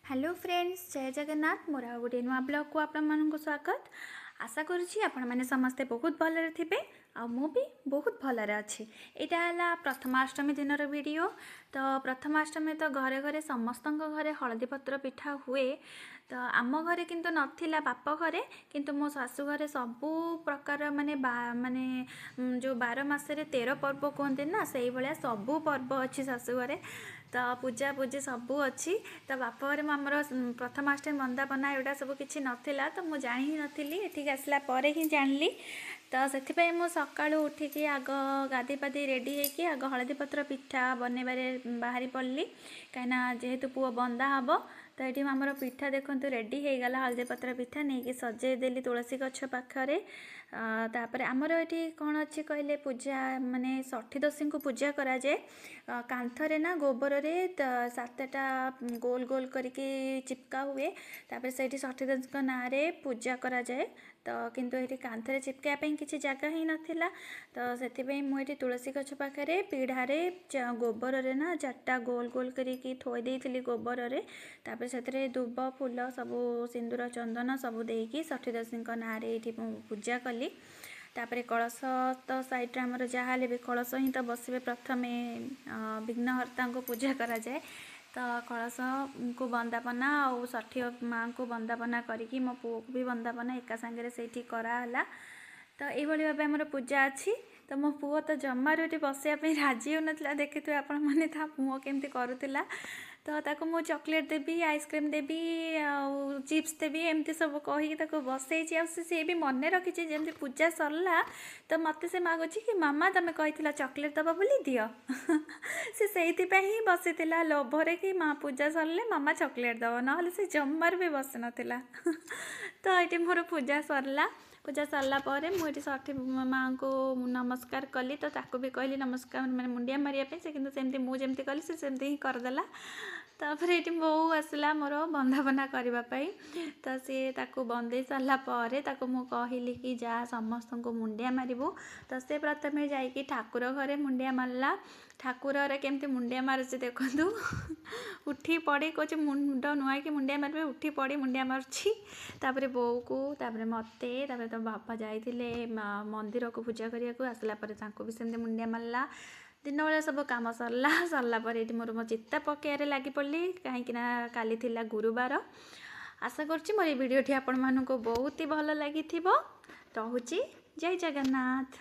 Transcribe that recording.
Hello friends, जय जगन्नाथ। मोर आ गोटे नुआ ब्लॉग को आपण स्वागत। आशा करुँची आपण मैंने समस्ते बहुत भलरे थे आ मु भी बहुत भलरे अच्छी। यहाँ है प्रथमाष्टमी दिन वीडियो। तो प्रथमाष्टमी तो घरे घरे समस्त घरे हलदी पत्र पिठा हुए। तो आम घरे किंतु नथिला बाप घरे, किंतु मो शाशु घरे सबू प्रकार माने माने जो 12 मासरे 13 पर्व कहते ना, से भाया सबू पर्व अच्छी शाशु घरे। तो पूजा पूजी सबू अच्छी। तो बाप घरे आमर प्रथमाष्टमी बंदापना एटा सब किसी नाला, तो मुझे जाणी ही नी, एठिक आसला परे ही जानी। तो से मु सका उठिकी आग गाधी पाधी रेडी होगी आग हलदी पत्र पिठा बनइबारे बाहरी पड़ली, कहीं जेहेतु पुओ बंदा हम। तो ये आमर पिठा देखु रेडी हो गला। हलदी पत्र पिठा नहीं सजेदेली तुलसी गछ पाखे। तापर आमर ये कौन अच्छी कहले पूजा माने षठी दशी को पूजा करा जाए। कांथरे ना गोबर रे 7टा गोल गोल करके चिपका हुए। तापर से षठी दशी ना रे पूजा करा जाए। तो किंतु ये कांथरे चिपकापी किसी जगह ही नाला। तो से मुझे तुलसी गछ पाखे पीढ़ारे गोबर रे ना 4टा गोल गोल करके थोई देती गोबर रे। तापर से दुब फूल सबू सिंदूर चंदन सबू देकी षठी दशी ना रे पूजा कली। तापर कलश तो साइड्रे आमर जहाँ भी कलश ही तो बसवे प्रथमे विघ्नहर्ता को पूजा करा जाए। तो कलश को बंदापना और षठी माँ को बंदापना करके मो पुओ को भी बंदापना एका सांगे से कराला। तो ये भाव आम पूजा अच्छी। तो मो पुओ तो जमार ये बसापी राजी हो ना, देखिए आपण मैंने मुँह केमती करूला। तो ताको मु चॉकलेट देवी, आइसक्रीम देवी, चिप्स देवी, एमती सब कहीकि बसई। सी भी मन रखी जमी पूजा सरला तो मत से मागुची कि मामा तुम कही चॉकलेट दब बोली दियो। से ही बसी लोभरे कि माँ पूजा सरले मामा चॉकलेट दब, ना से जमार भी बस नाला। तो ये मोर पूजा सरला। पूजा सरला पर मुझे षठी माँ को नमस्कार कली। तो ताको भी कहली नमस्कार मैंने मुंडिया मारे से, किंतु सेमती मुझे कली से ही करदेला। तापर ये बो आसला मोर बंदापना करने। तो सी ताकू बंदे सारापर मु कहली कि जा समस्त को मुंडिया मारू। तो से प्रथम जाकि ठाकुर घरे मुंडिया मारला। ठाकुर केमती मुंडिया मारुचे देखु। उठी पड़ी कहे मुंड नुआ कि मुंडिया मारे, उठी पड़ी मुंडिया मार्ची। तापर बो को तापर मते तापर तो बापा जाइए मंदिर को पूजा करने को आसला भी सेमती मुंडिया मारला। दिन बेला सब कम सरला पर ये मोर मो चित्ता पकेयारे लगी पड़ी, कहीं काली थिला गुरुवार। आशा करछि मोर भिडियोटी आपण मानक बहुत ही भल लगी। रोहुची। जय जगन्नाथ।